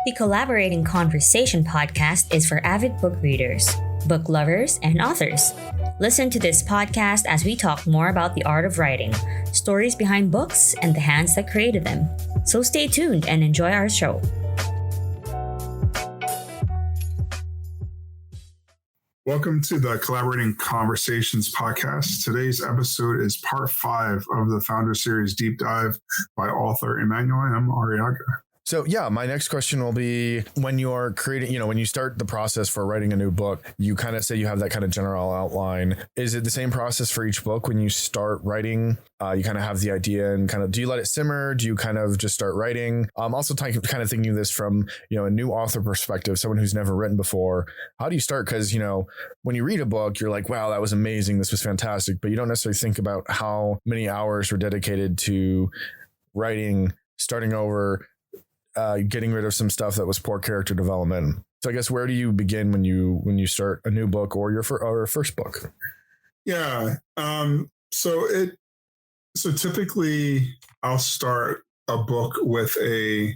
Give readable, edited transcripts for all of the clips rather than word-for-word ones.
The Collaborating Conversation podcast is for avid book readers, book lovers, and authors. Listen to this podcast as we talk more about the art of writing, stories behind books, and the hands that created them. So stay tuned and enjoy our show. Welcome to the Collaborating Conversations podcast. Today's episode is part 5 of the Foundra Series Deep Dive by author Emmanuel M. Arriaga. So my next question will be, when you are creating, when you start the process for writing a new book, you kind of say you have that kind of general outline. Is it the same process for each book when you start writing? You kind of have the idea and do you let it simmer? Do you kind of just start writing? Also kind of thinking of this from, a new author perspective, someone who's never written before. How do you start? Because, when you read a book, you're like, wow, that was amazing. This was fantastic. But you don't necessarily think about how many hours were dedicated to writing, starting over, getting rid of some stuff that was poor character development. So I guess, where do you begin when you start a new book or your first book? Yeah. So typically I'll start a book with I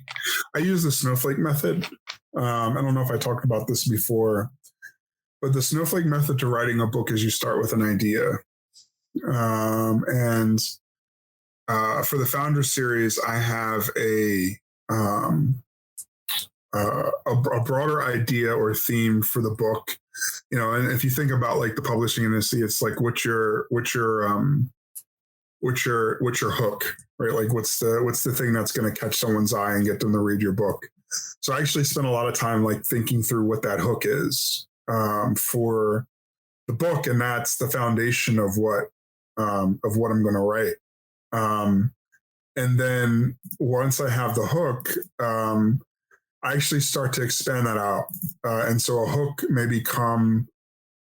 use the snowflake method. I don't know if I talked about this before, but the snowflake method to writing a book is you start with an idea. And for the Foundra series, I have a broader idea or theme for the book, and if you think about like the publishing industry, it's like what's your hook, right? Like what's the thing that's going to catch someone's eye and get them to read your book. So I actually spent a lot of time like thinking through what that hook is for the book, and that's the foundation of what I'm going to write. And then once I have the hook, I actually start to expand that out. And so a hook may become,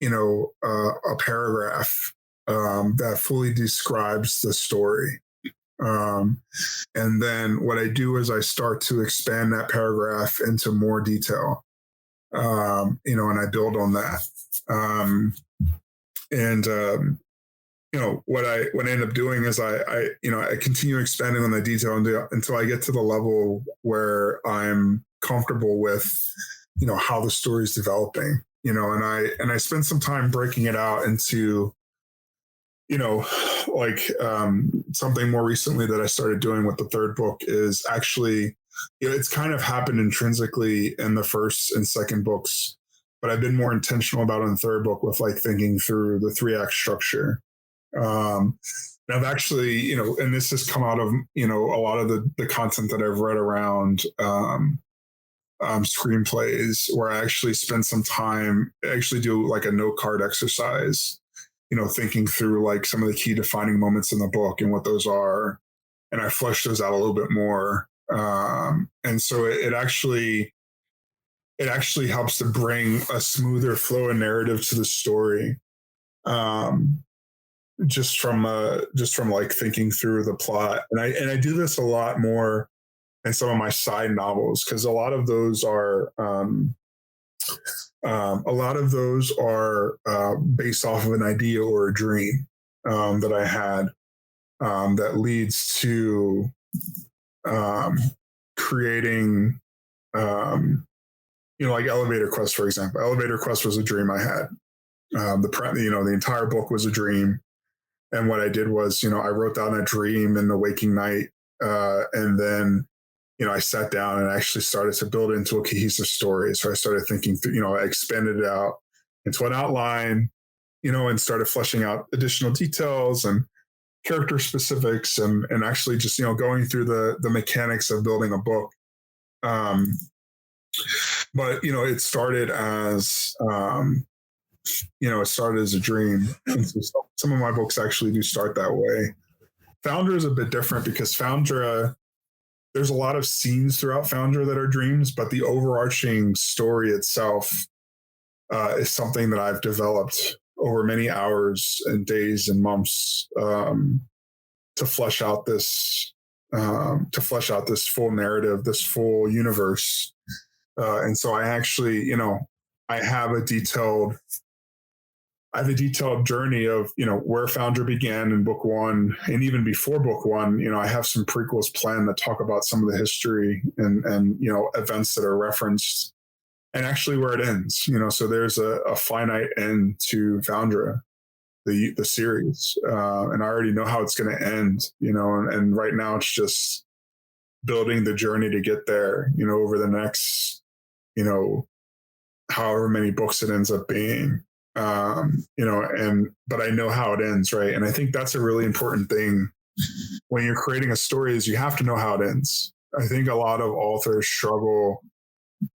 a paragraph that fully describes the story. And then what I do is I start to expand that paragraph into more detail, and I build on that. What I end up doing is I continue expanding on the detail until I get to the level where I'm comfortable with, how the story is developing, and I spend some time breaking it out into, something more recently that I started doing with the third book is actually, it's kind of happened intrinsically in the first and second books, but I've been more intentional about it in the third book with like thinking through the 3-act structure. And I've actually, and this has come out of, a lot of the content that I've read around screenplays, where I actually spend some time, actually do like a note card exercise, thinking through like some of the key defining moments in the book and what those are. And I flesh those out a little bit more. And so it actually helps to bring a smoother flow and narrative to the story. Just from like thinking through the plot. And I do this a lot more in some of my side novels, because a lot of those are based off of an idea or a dream that I had that leads to creating like Elevator Quest, for example. Elevator Quest was a dream I had. The entire book was a dream. And what I did was, I wrote down a dream in the waking night. And then, I sat down and actually started to build it into a cohesive story. So I started thinking through, I expanded it out into an outline, and started fleshing out additional details and character specifics and actually just, going through the mechanics of building a book. But, it started as, it started as a dream. And so some of my books actually do start that way. Foundra is a bit different because Foundra, there's a lot of scenes throughout Foundra that are dreams, but the overarching story itself is something that I've developed over many hours and days and months to flesh out this full narrative, this full universe. And so I actually, I have a detailed I have a detailed journey of, where Foundra began in book one. And even before book one, I have some prequels planned that talk about some of the history and events that are referenced and actually where it ends, so there's a finite end to Foundra, the series. And I already know how it's going to end, and right now it's just building the journey to get there, over the next, however many books it ends up being. But I know how it ends, right? And I think that's a really important thing when you're creating a story is you have to know how it ends. I think a lot of authors struggle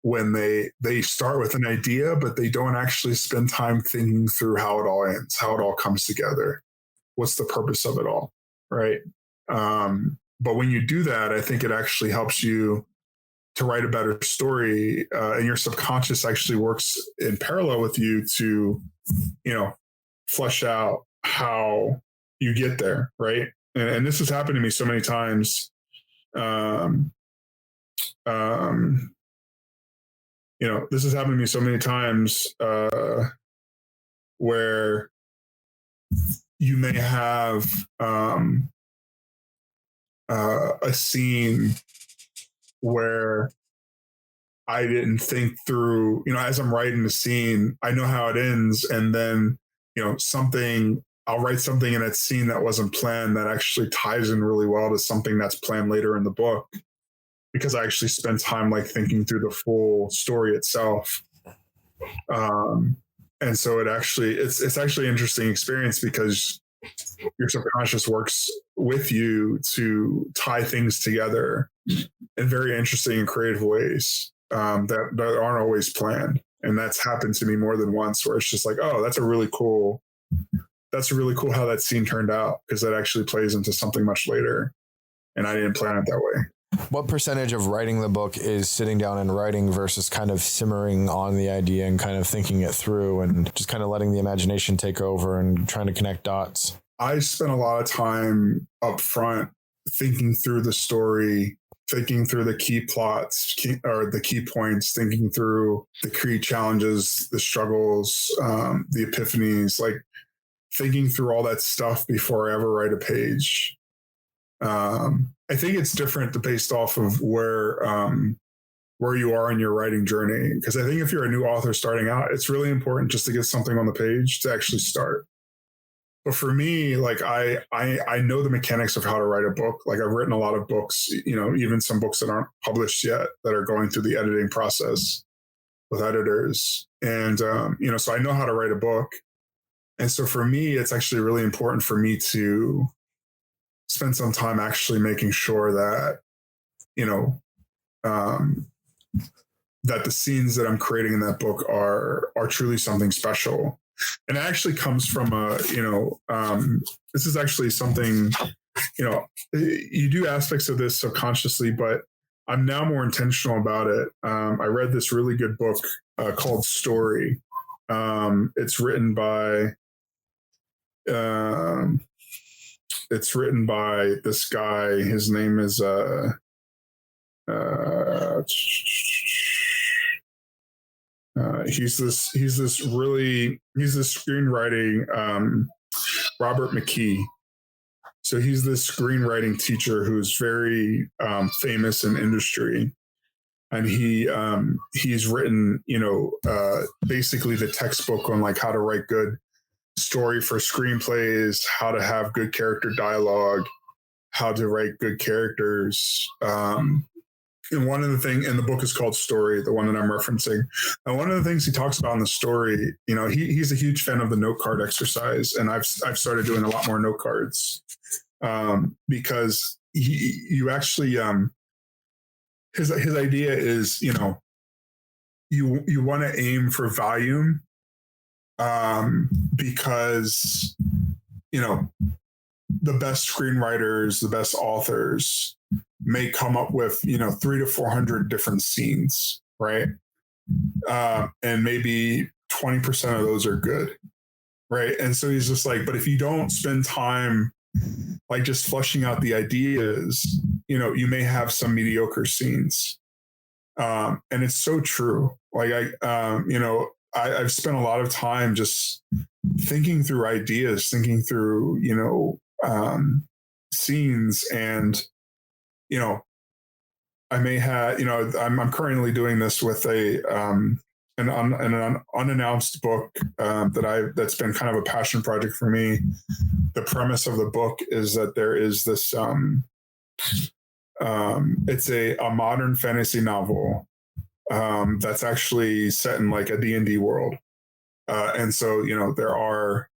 when they start with an idea, but they don't actually spend time thinking through how it all ends, how it all comes together. What's the purpose of it all, right? But when you do that, I think it actually helps you to write a better story, and your subconscious actually works in parallel with you to, flesh out how you get there, right? And this has happened to me so many times. This has happened to me so many times where you may have a scene where I didn't think through, as I'm writing the scene, I know how it ends. And then, I'll write something in that scene that wasn't planned that actually ties in really well to something that's planned later in the book, because I actually spent time thinking through the full story itself. And so it's actually an interesting experience because your subconscious works with you to tie things together in very interesting and creative ways that aren't always planned. And that's happened to me more than once, where it's just like, oh, that's really cool how that scene turned out, because that actually plays into something much later. And I didn't plan it that way. What percentage of writing the book is sitting down and writing versus kind of simmering on the idea and kind of thinking it through and just kind of letting the imagination take over and trying to connect dots? I spent a lot of time up front thinking through the story, thinking through the key plots or the key points, thinking through the key challenges, the struggles, the epiphanies, thinking through all that stuff before I ever write a page. I think it's different based off of where you are in your writing journey. Because I think if you're a new author starting out, it's really important just to get something on the page to actually start. But for me, I know the mechanics of how to write a book. I've written a lot of books, even some books that aren't published yet that are going through the editing process with editors. And, so I know how to write a book. And so for me, it's actually really important for me to spend some time actually making sure that, that the scenes that I'm creating in that book are truly something special. And it actually comes from this is actually something, you do aspects of this subconsciously, but I'm now more intentional about it. I read this really good book called Story. It's written by this guy. His name is he's this screenwriting Robert McKee. So he's this screenwriting teacher who's very famous in industry, and he's written basically the textbook on how to write good story for screenplays, how to have good character dialogue, how to write good characters. And one of the things, and the book is called Story, the one that I'm referencing. And one of the things he talks about in the story, he's a huge fan of the note card exercise. And I've started doing a lot more note cards because you actually, his idea is, you want to aim for volume because, the best screenwriters, the best authors may come up with, 300 to 400 different scenes, right? And maybe 20% of those are good, right? And so he's just but if you don't spend time just fleshing out the ideas, you may have some mediocre scenes. And it's so true. I've spent a lot of time just thinking through ideas, thinking through, scenes. And, I may have, I'm currently doing this with an unannounced book that's been kind of a passion project for me. The premise of the book is that there is this, it's a modern fantasy novel that's actually set in like a D&D world. And so, there are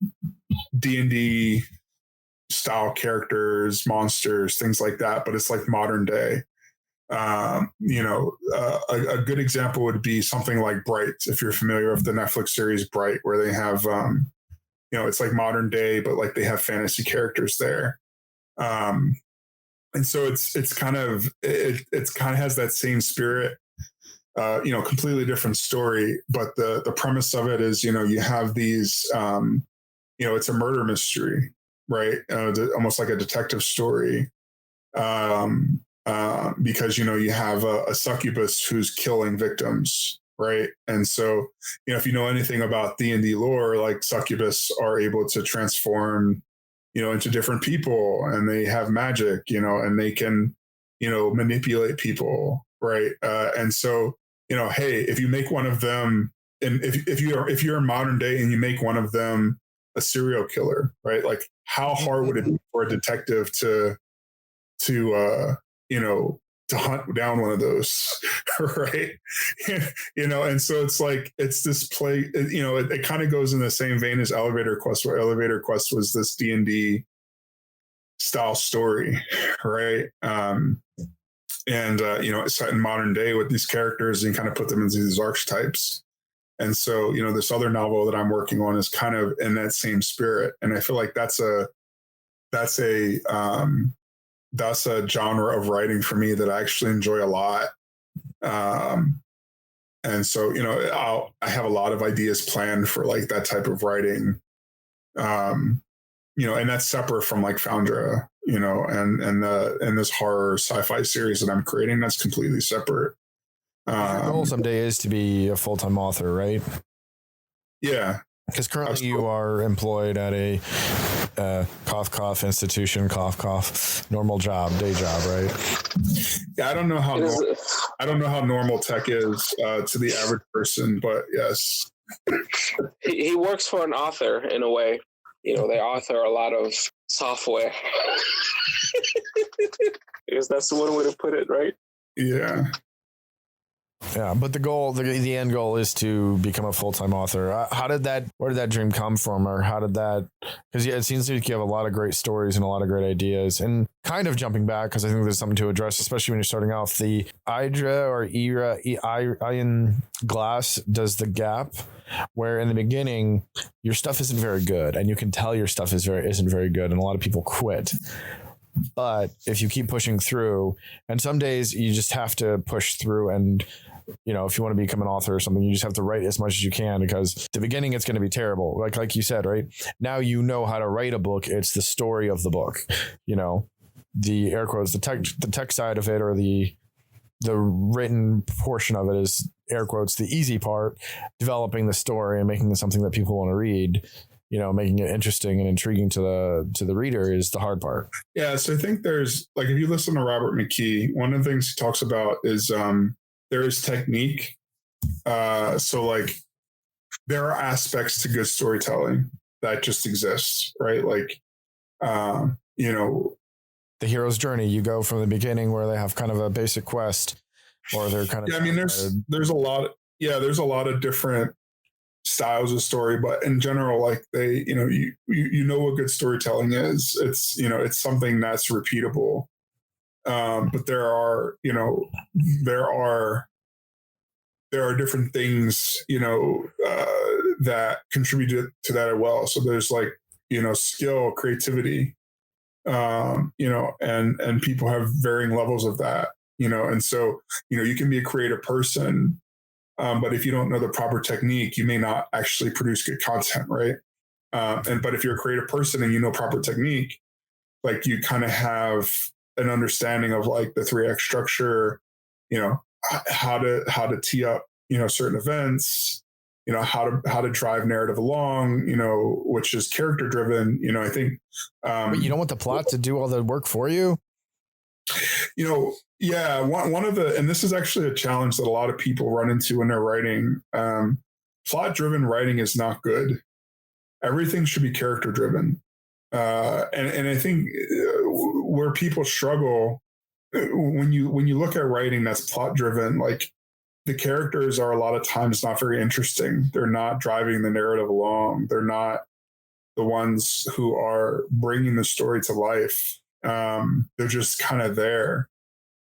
D&D style characters, monsters, things like that, but it's like modern day. A good example would be something like Bright, if you're familiar with the Netflix series Bright, where they have, it's like modern day, but like they have fantasy characters there. And so it's kind of has that same spirit, completely different story. But the premise of it is, you have these, it's a murder mystery, right? Almost like a detective story. Because you have a succubus who's killing victims, right? And so if you know anything about D&D lore, like succubus are able to transform into different people, and they have magic, and they can manipulate people, right? And so hey, if you make one of them, and if you're in modern day and you make one of them a serial killer, right? Like how hard would it be for a detective to hunt down one of those, right? And so it's like, it's this play, it kind of goes in the same vein as Elevator Quest, where Elevator Quest was this D&D style story, right? It's set in modern day with these characters, and kind of put them into these archetypes. And so, this other novel that I'm working on is kind of in that same spirit. And I feel like that's a genre of writing for me that I actually enjoy a lot. And so, I have a lot of ideas planned for like that type of writing. And that's separate from like Foundra, and this horror sci-fi series that I'm creating, that's completely separate. Your goal someday is to be a full-time author, right? Yeah. Because currently you are employed at a cough institution, normal job, day job, right? Yeah, I don't know how normal tech is to the average person, but yes. He works for an author in a way. They author a lot of software. Because that's the one way to put it, right? Yeah. Yeah, but the end goal is to become a full-time author. Where did that dream come from? Or how did that, because it seems like you have a lot of great stories and a lot of great ideas. And kind of jumping back, because I think there's something to address, especially when you're starting off, the Iron Glass does the gap, where in the beginning, your stuff isn't very good. And you can tell your stuff isn't very good. And a lot of people quit. But if you keep pushing through, and some days you just have to push through, and if you want to become an author or something, you just have to write as much as you can, because the beginning it's going to be terrible. Like you said, right? Now you know how to write a book. It's the story of the book, the air quotes, the tech side of it, or the written portion of it is air quotes the easy part. Developing the story and making it something that people want to read, making it interesting and intriguing to the reader is the hard part. Yeah. So I think there's, like, if you listen to Robert McKee, one of the things he talks about is there is technique. So like there are aspects to good storytelling that just exist, right? Like, the hero's journey, you go from the beginning where they have kind of a basic quest, or they're kind of, there's a lot of different styles of story, but in general, like they, you know what good storytelling is. It's, it's something that's repeatable. But there are different things, that contribute to that as well. So there's like, skill, creativity, and people have varying levels of that, and so, you can be a creative person, but if you don't know the proper technique, you may not actually produce good content, right? But if you're a creative person and you know proper technique, like you kind of have an understanding of like the 3-act structure, how to tee up, certain events, how to drive narrative along, which is character driven. I think. But you don't want the plot to do all the work for you? Yeah. One of the, and this is actually a challenge that a lot of people run into when they're writing. Plot driven writing is not good. Everything should be character driven. And I think where people struggle when you look at writing that's plot driven, like the characters are a lot of times not very interesting. They're not driving the narrative along. They're not the ones who are bringing the story to life. They're just kind of there,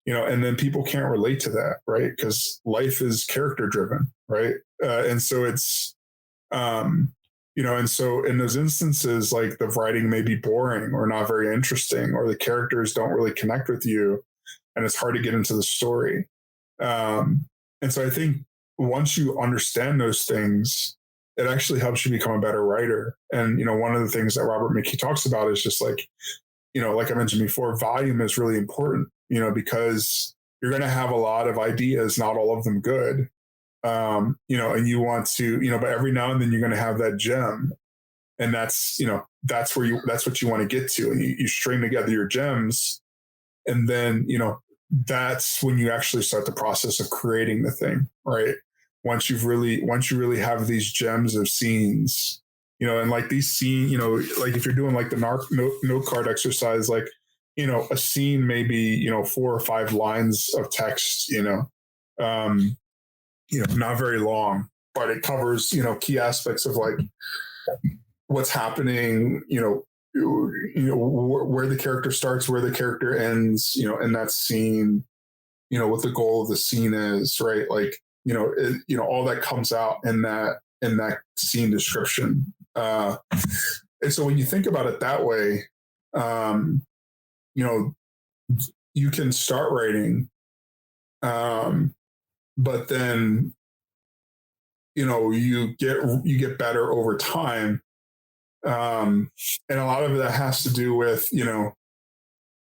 and then people can't relate to that, right? Because life is character driven, right? And so it's, and so in those instances, like the writing may be boring or not very interesting, or the characters don't really connect with you, and it's hard to get into the story. And so I think once you understand those things, it actually helps you become a better writer. And, one of the things that Robert McKee talks about is just like, like I mentioned before, volume is really important, because you're going to have a lot of ideas, not all of them good. And you want to, but every now and then you're going to have that gem. And that's what you want to get to. And you string together your gems. And then, that's when you actually start the process of creating the thing, right? Once you really have these gems of scenes, and like these scenes, like if you're doing like the note card exercise, like, a scene may be, 4 or 5 lines of text, not very long, but it covers, key aspects of like what's happening, where the character starts, where the character ends, in that scene, what the goal of the scene is, right? Like, all that comes out in that scene description. And so when you think about it that way, you can start writing, but then, you get better over time. And a lot of that has to do with,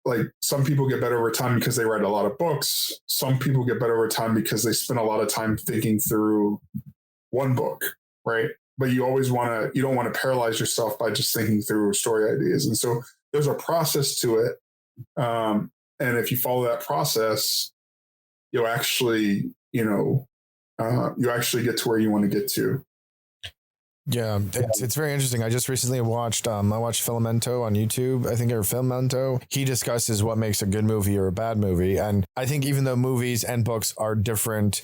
like some people get better over time because they write a lot of books. Some people get better over time because they spend a lot of time thinking through one book, right? But you don't want to paralyze yourself by just thinking through story ideas. And so there's a process to it. And if you follow that process, you'll actually, you actually get to where you want to get to. Yeah, it's very interesting. I just recently watched Filamento on YouTube, I think, or Filamento. He discusses what makes a good movie or a bad movie. And I think even though movies and books are different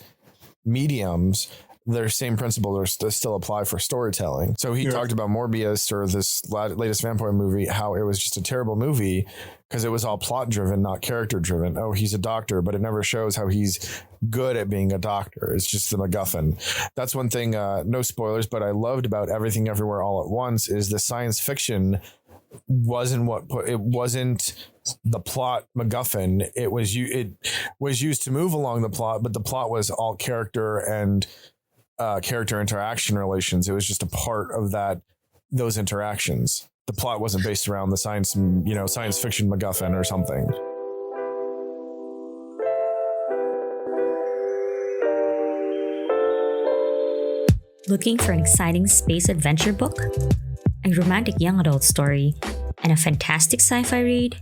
mediums, their same principles still apply for storytelling. So he talked about Morbius, or this latest vampire movie, how it was just a terrible movie because it was all plot driven, not character driven. Oh, he's a doctor, but it never shows how he's good at being a doctor. It's just the MacGuffin. That's one thing, no spoilers, but I loved about Everything Everywhere All at Once is the science fiction wasn't the plot MacGuffin. It was used to move along the plot, but the plot was all character and character interaction relations. It was just a part of those interactions. The plot wasn't based around the science fiction MacGuffin or something. Looking for an exciting space adventure book, a romantic young adult story, and a fantastic sci-fi read?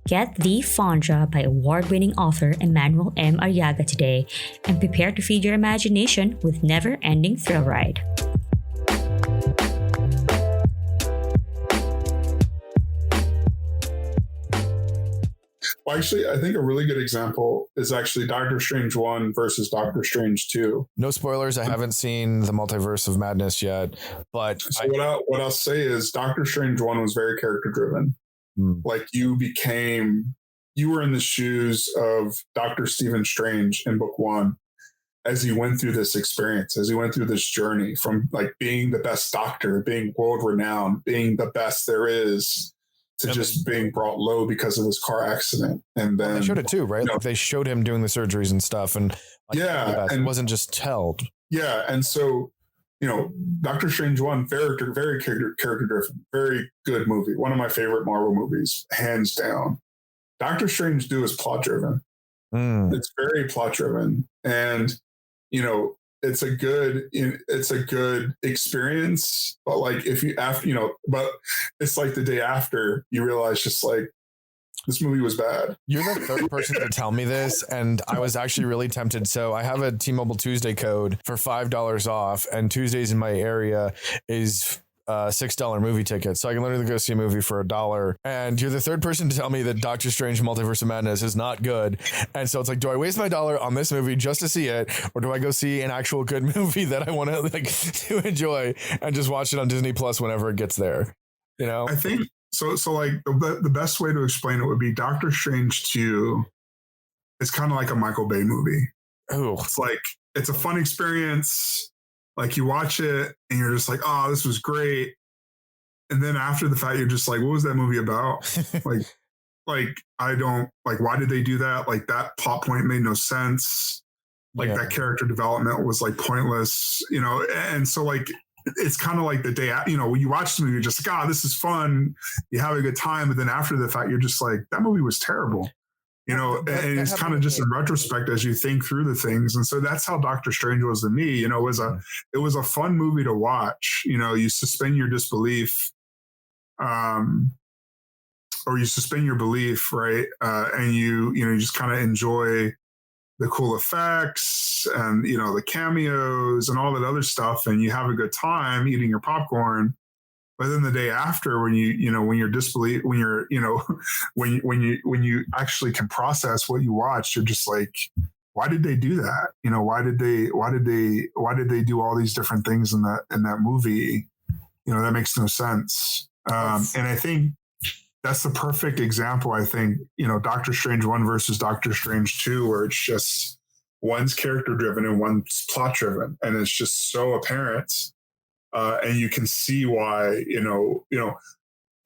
Get The Foundra by award-winning author Emmanuel M. Arriaga today and prepare to feed your imagination with never-ending thrill ride. Well, actually, I think a really good example is actually Doctor Strange 1 versus Doctor Strange 2. No spoilers. I haven't seen the Multiverse of Madness yet, but what I'll say is Doctor Strange 1 was very character driven. Like you were in the shoes of Dr. Stephen Strange in book 1 as he went through this experience, as he went through this journey from like being the best doctor, being world renowned, being the best there is, to just being brought low because of his car accident. And then they showed it too, right? Like they showed him doing the surgeries and stuff. And and it wasn't just told. Yeah. And so, Doctor Strange 1, very character driven, very good movie. One of my favorite Marvel movies, hands down. Doctor Strange 2 is plot driven. It's very plot driven. And, it's a good experience, but like if you after but it's like the day after you realize just like this movie was bad. You're the third person to tell me this, and I was actually really tempted. So I have a T-Mobile Tuesday code for $5 off, and Tuesdays in my area is $6 movie ticket, so I can literally go see a movie for $1. And you're the third person to tell me that Doctor Strange Multiverse of Madness is not good. And so it's like, do I waste my dollar on this movie just to see it, or do I go see an actual good movie that I want to like to enjoy and just watch it on Disney Plus whenever it gets there? You know, I think so. So like the best way to explain it would be Doctor Strange 2. It's kind of like a Michael Bay movie. oh, It's like it's a fun experience. Like you watch it and you're just like, oh, this was great. And then after the fact, you're just like, what was that movie about? like I don't like, why did they do that? Like that plot point made no sense. Like that character development was like pointless, And so like, it's kind of like the day, when you watch the movie, you're just like, this is fun. You have a good time. But then after the fact, you're just like, that movie was terrible. And it's kind of just in retrospect as you think through the things. And so that's how Doctor Strange was to me. It was a fun movie to watch. You suspend your disbelief, or you suspend your belief, right? And you just kind of enjoy the cool effects and the cameos and all that other stuff, and you have a good time eating your popcorn. But then the day after, when when you're disbelief, when you're when you actually can process what you watched, you're just like, why did they do that? Why did they do all these different things in that movie? That makes no sense. And I think that's the perfect example. I think Doctor Strange 1 versus Doctor Strange 2, where it's just one's character driven and one's plot driven, and it's just so apparent. And you can see why,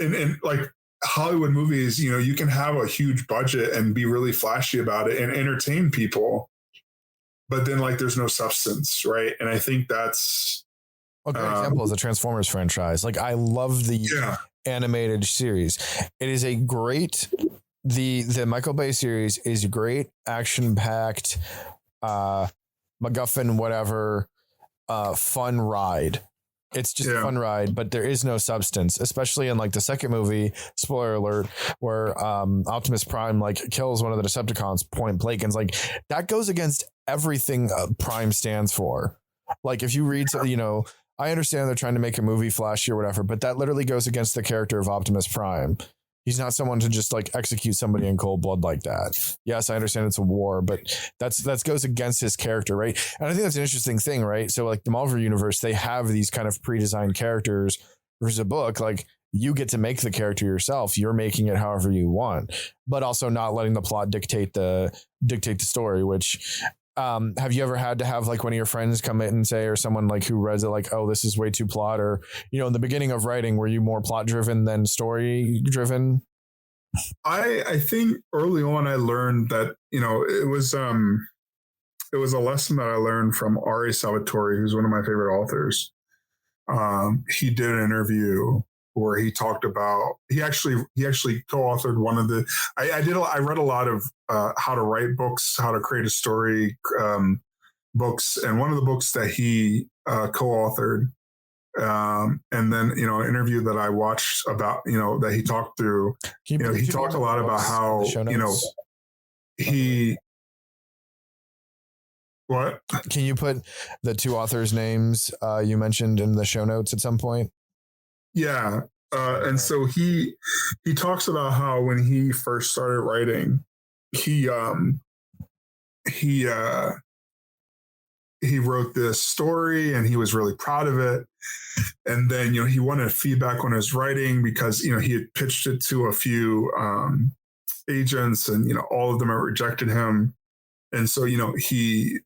and like Hollywood movies, you can have a huge budget and be really flashy about it and entertain people, but then like there's no substance, right? And I think that's a great example is the Transformers franchise. Like I love the animated series. It is a great, the Michael Bay series is great, action packed, MacGuffin, whatever, fun ride. It's just a fun ride, but there is no substance, especially in like the second movie, spoiler alert, where Optimus Prime like kills one of the Decepticons point blank. And it's like, that goes against everything Prime stands for. Like if you read, I understand they're trying to make a movie flashy or whatever, but that literally goes against the character of Optimus Prime. He's not someone to just like execute somebody in cold blood like that. Yes, I understand it's a war, but that goes against his character, right? And I think that's an interesting thing, right? So like the Marvel universe, they have these kind of pre-designed characters. Versus a book, like you get to make the character yourself. You're making it however you want, but also not letting the plot dictate the story, which have you ever had to have like one of your friends come in and say, or someone like who reads it like, oh, this is way too plot, or in the beginning of writing, were you more plot driven than story driven? I think early on I learned that it was a lesson that I learned from R.A. Salvatore, who's one of my favorite authors. He did an interview where he talked about he actually co-authored one of the I read a lot of how to write books, how to create a story books, and one of the books that he co-authored, and then an interview that I watched about that he talked through, he talked a lot about how he what can you put the two authors' names you mentioned in the show notes at some point? Yeah. And so he talks about how when he first started writing, he wrote this story and he was really proud of it. And then, he wanted feedback on his writing because, he had pitched it to a few agents and, all of them had rejected him. And so, he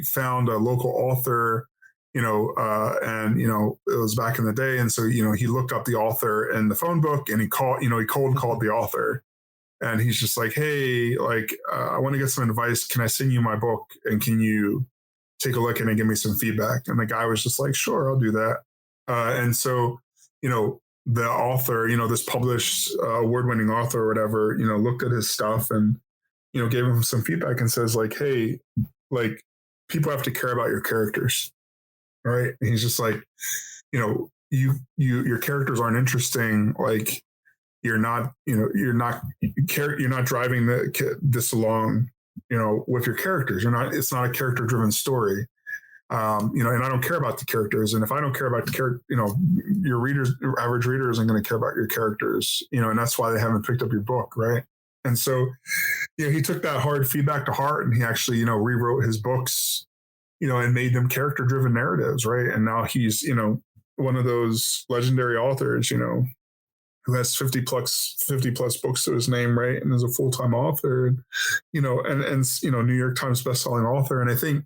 found a local author, and it was back in the day. And so, he looked up the author in the phone book and he cold called the author. And he's just like, hey, like, I want to get some advice. Can I send you my book? And can you take a look at it and give me some feedback? And the guy was just like, sure, I'll do that. And so, the author, this published award-winning author or whatever, looked at his stuff and, gave him some feedback and says like, hey, like, people have to care about your characters, right? And he's just like, your characters aren't interesting. Like, you're not driving this along, with your characters. It's not a character driven story. And I don't care about the characters. And if I don't care about the character, your average reader isn't going to care about your characters, and that's why they haven't picked up your book. Right. And so, he took that hard feedback to heart, and he actually, rewrote his books, and made them character driven narratives. Right. And now he's, one of those legendary authors, who has 50 plus books to his name, right? And is a full-time author, and, New York Times bestselling author. And I think,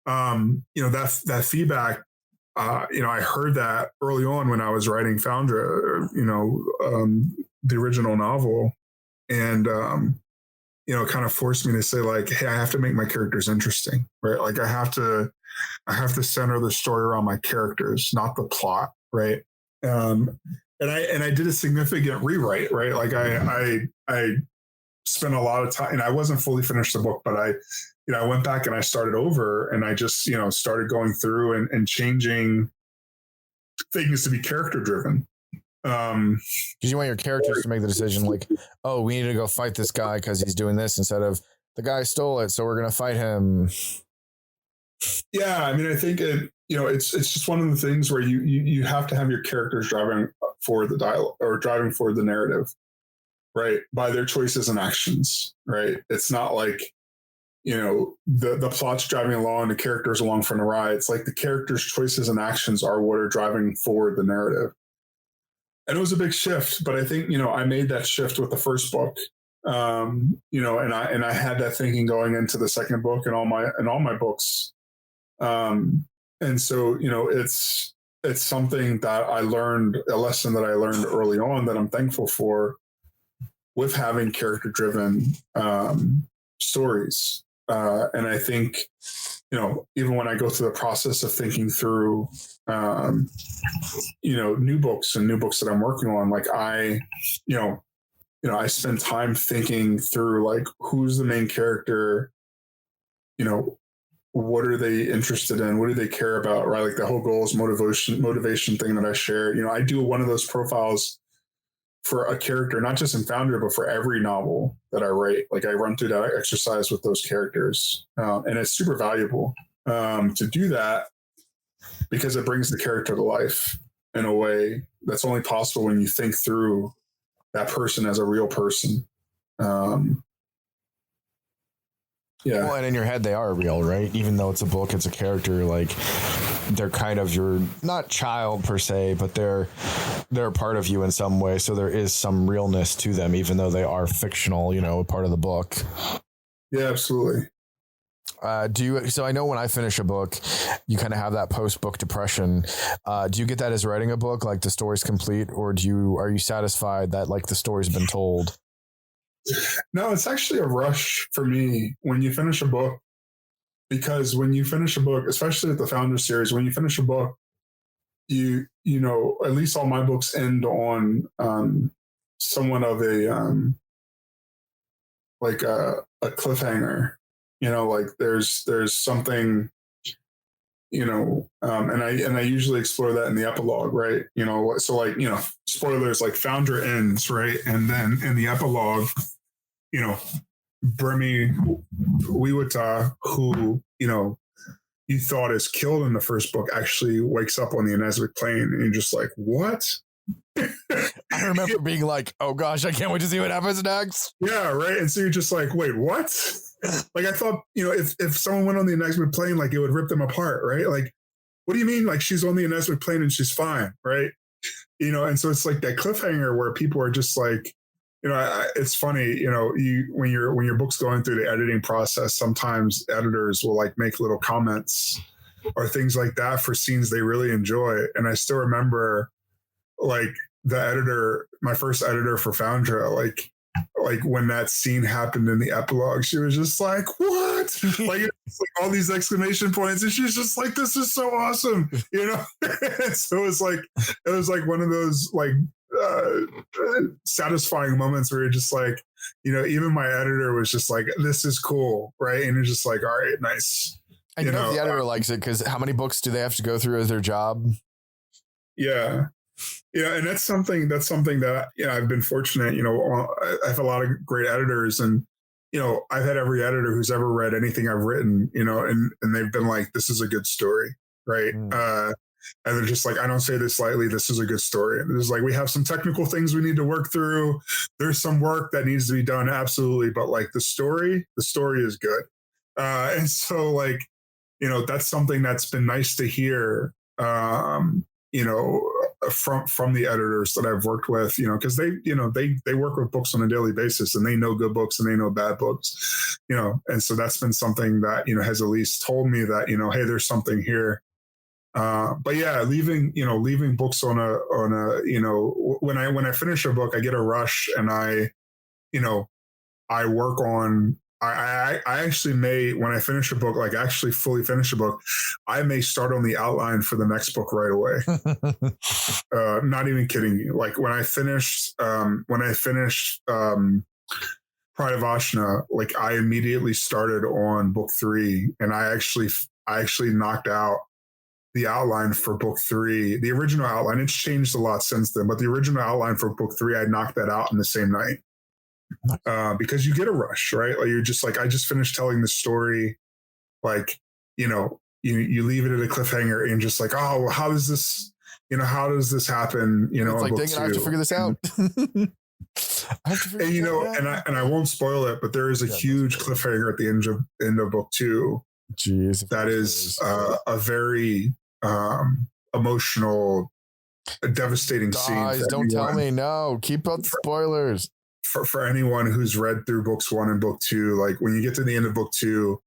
that feedback, I heard that early on when I was writing Foundra, the original novel, and, kind of forced me to say, like, hey, I have to make my characters interesting, right? Like, I have to center the story around my characters, not the plot, right? And I did a significant rewrite, right? Like, I spent a lot of time, and I wasn't fully finished the book, but I went back and I started over, and I just, started going through and changing things to be character driven. Because you want your characters to make the decision, like, oh, we need to go fight this guy because he's doing this, instead of the guy stole it, so we're going to fight him. Yeah. I mean, I think it's just one of the things where you have to have your characters driving forward the dialogue, or driving forward the narrative, right? By their choices and actions, right? It's not like, the plot's driving along, the characters along for the ride. It's like the characters' choices and actions are what are driving forward the narrative. And it was a big shift, but I think, I made that shift with the first book, and I had that thinking going into the second book and all my books. And so, it's something that I learned, a lesson that I learned early on that I'm thankful for, with having character driven, stories. And I think, even when I go through the process of thinking through, new books that I'm working on, like I spend time thinking through, like, who's the main character, what are they interested in? What do they care about? Right. Like the whole goals, motivation thing that I share, I do one of those profiles for a character, not just in Foundra, but for every novel that I write. Like, I run through that exercise with those characters. And it's super valuable to do that, because it brings the character to life in a way that's only possible when you think through that person as a real person. Yeah. Well, and in your head, they are real, right? Even though it's a book, it's a character. Like, they're kind of your, not child per se, but they're a part of you in some way. So there is some realness to them, even though they are fictional, part of the book. Yeah, absolutely. So I know when I finish a book, you kind of have that post-book depression. Do you get that as writing a book, like the story's complete, or are you satisfied that, like, the story's been told? No, it's actually a rush for me when you finish a book, because when you finish a book, especially with the Foundra Series, when you finish a book, you at least all my books end on somewhat of a cliffhanger. Like there's something, and I usually explore that in the epilogue, right? So, like, spoilers, like Foundra ends, right? And then in the epilogue, Bremi Wiwata, who, you thought is killed in the first book, actually wakes up on the Inneswick Plain, and you're just like, what? I remember being like, oh gosh, I can't wait to see what happens next. Yeah, right. And so you're just like, wait, what? Like, I thought, if someone went on the Inneswick Plain, like, it would rip them apart, right? Like, what do you mean? Like, she's on the Inneswick Plain and she's fine, right? And so it's like that cliffhanger where people are just like, it's funny, when your book's going through the editing process, sometimes editors will, like, make little comments or things like that for scenes they really enjoy. And I still remember, like, my first editor for Foundra, like when that scene happened in the epilogue, she was just like, what? like all these exclamation points. And she's just like, this is so awesome. So it was like one of those, like, satisfying moments where you're just like, even my editor was just like, this is cool, right? And you're just like, all right, nice. And you know if the editor likes it, because how many books do they have to go through as their job? Yeah. Yeah. And that's something that, I've been fortunate, I have a lot of great editors, and, I've had every editor who's ever read anything I've written, and they've been like, this is a good story. Right. And they're just like, I don't say this lightly. This is a good story. And it's like, we have some technical things we need to work through. There's some work that needs to be done. Absolutely. But like the story is good. And so like, that's something that's been nice to hear, from the editors that I've worked with, because they work with books on a daily basis, and they know good books and they know bad books, and so that's been something that, has at least told me that, hey, there's something here. But yeah, leaving books on a, when I finish a book, I get a rush, and I work on, I actually may, when I finish a book, like actually fully finish a book, I may start on the outline for the next book right away. Not even kidding you. Like when I finished Pride of Ashna, like I immediately started on book 3, and I actually knocked out the outline for book 3, the original outline. It's changed a lot since then, but the original outline for book 3, I knocked that out in the same night. Because you get a rush, right? Like you're just like, I just finished telling the story. Like, you leave it at a cliffhanger, and just like, oh, well, how does this happen? It's like, dang it, I have to figure this out. And I won't spoil it, but there is a huge cliffhanger at the end of book 2. Jeez, that is a very emotional, devastating scene. Don't tell me. No, keep up the spoilers. For anyone who's read through books 1 and book 2, like when you get to the end of book 2,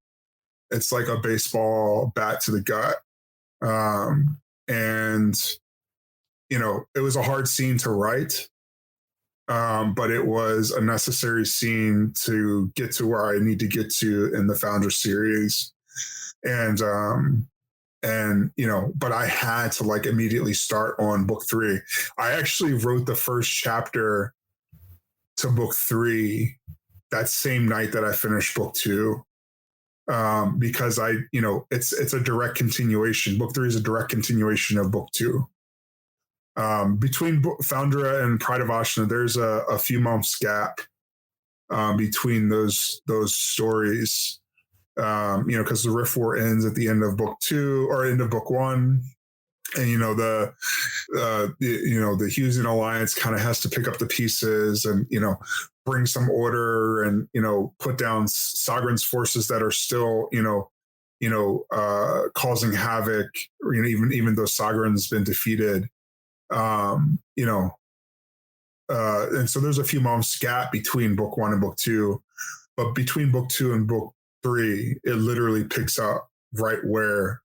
it's like a baseball bat to the gut. And it was a hard scene to write. But it was a necessary scene to get to where I need to get to in the Foundra series. And but I had to like immediately start on book 3. I actually wrote the first chapter to book 3 that same night that I finished book 2. Because it's a direct continuation. Book 3 is a direct continuation of book 2. Between Foundra and Pride of Ashna, there's a few months gap between those stories. Because the Rift War ends at the end of book 2 or end of book 1, and the Hughesian Alliance kind of has to pick up the pieces and bring some order and put down Sagran's forces that are still causing havoc. Even though Sagran's been defeated, and so there's a few months gap between book 1 and book 2, but between book 2 and book 3, it literally picks up right where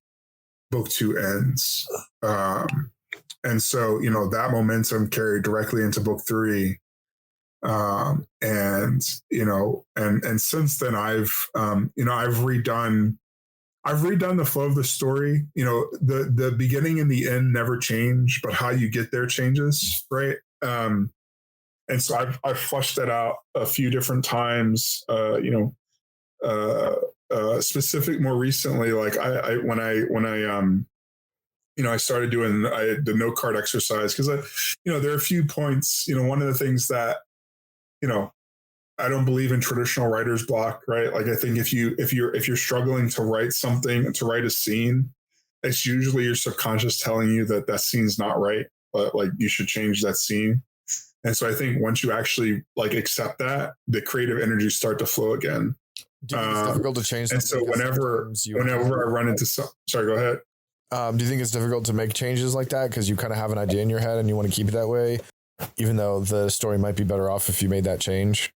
book 2 ends. And so, that momentum carried directly into book 3. And since then I've redone the flow of the story. The beginning and the end never change, but how you get there changes. Right. And so I've flushed that out a few different times, specific more recently, like when I started doing the note card exercise, because there are a few points. One of the things that I don't believe in traditional writer's block, right? Like I think if you're struggling to write something, to write a scene, it's usually your subconscious telling you that scene's not right, but like you should change that scene. And so I think once you actually like accept that, the creative energies start to flow again. Do you think it's difficult to change? And so whenever I run into sorry, go ahead. Do you think it's difficult to make changes like that because you kind of have an idea in your head and you want to keep it that way, even though the story might be better off if you made that change?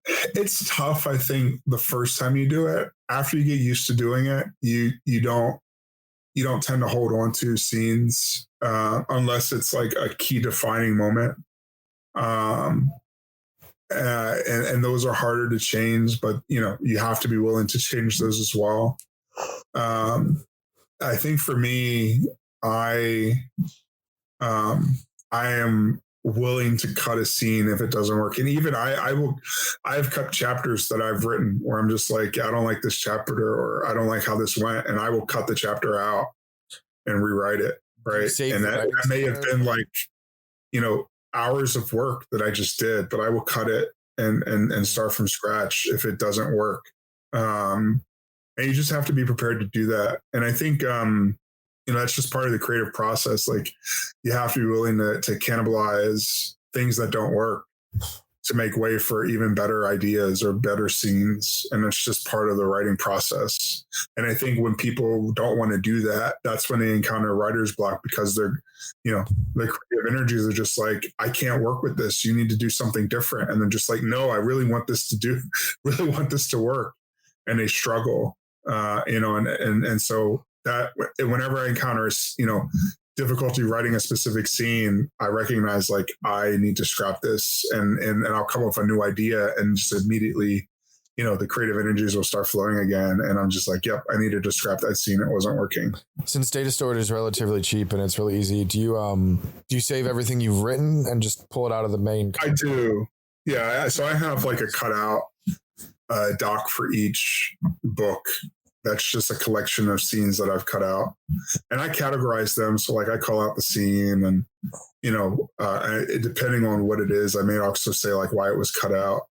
It's tough, I think, the first time you do it. After you get used to doing it, you don't tend to hold on to scenes unless it's like a key defining moment. And those are harder to change, but you have to be willing to change those as well. I think for me, I I am willing to cut a scene if it doesn't work. And even I've cut chapters that I've written where I'm just like, I don't like this chapter, or I don't like how this went. And I will cut the chapter out and rewrite it. Right. And that may have been like, hours of work that I just did, but I will cut it and start from scratch if it doesn't work. And you just have to be prepared to do that. And I think, that's just part of the creative process. Like, you have to be willing to cannibalize things that don't work to make way for even better ideas or better scenes. And it's just part of the writing process. And I think when people don't want to do that, that's when they encounter writer's block, because their creative energies are just like, I can't work with this. You need to do something different. And they're just like, no, I really want this to work. And they struggle, and so that whenever I encounter, difficulty writing a specific scene, I recognize like, I need to scrap this, and I'll come up with a new idea, and just immediately, the creative energies will start flowing again. And I'm just like, yep, I needed to scrap that scene. It wasn't working. Since data storage is relatively cheap and it's really easy, do you save everything you've written and just pull it out of the main? I do. Yeah. So I have like a cutout doc for each book. That's just a collection of scenes that I've cut out, and I categorize them. So like, I call out the scene, and, depending on what it is, I may also say like why it was cut out.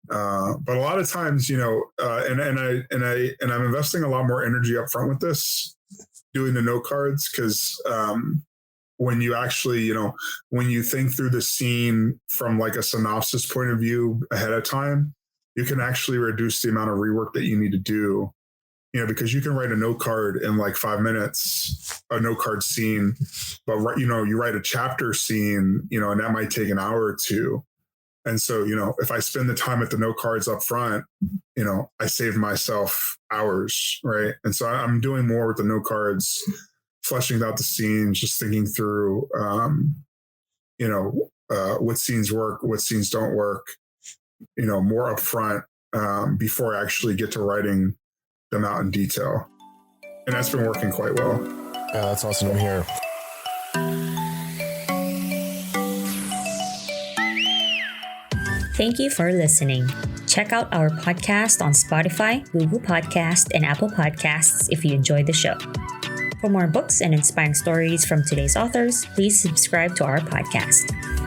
But a lot of times, and I'm investing a lot more energy up front with this, doing the note cards. Cause, when you actually, when you think through the scene from like a synopsis point of view ahead of time, you can actually reduce the amount of rework that you need to do. Because you can write a note card in like 5 minutes, a note card scene, but you write a chapter scene, and that might take an hour or two. And so, if I spend the time at the note cards up front, I save myself hours, right? And so I'm doing more with the note cards, fleshing out the scenes, just thinking through, what scenes work, what scenes don't work, more upfront before I actually get to writing them out in detail. And that's been working quite well. Yeah, that's awesome to hear. Thank you for listening. Check out our podcast on Spotify, Google Podcast, and Apple Podcasts if you enjoyed the show. For more books and inspiring stories from today's authors, please subscribe to our podcast.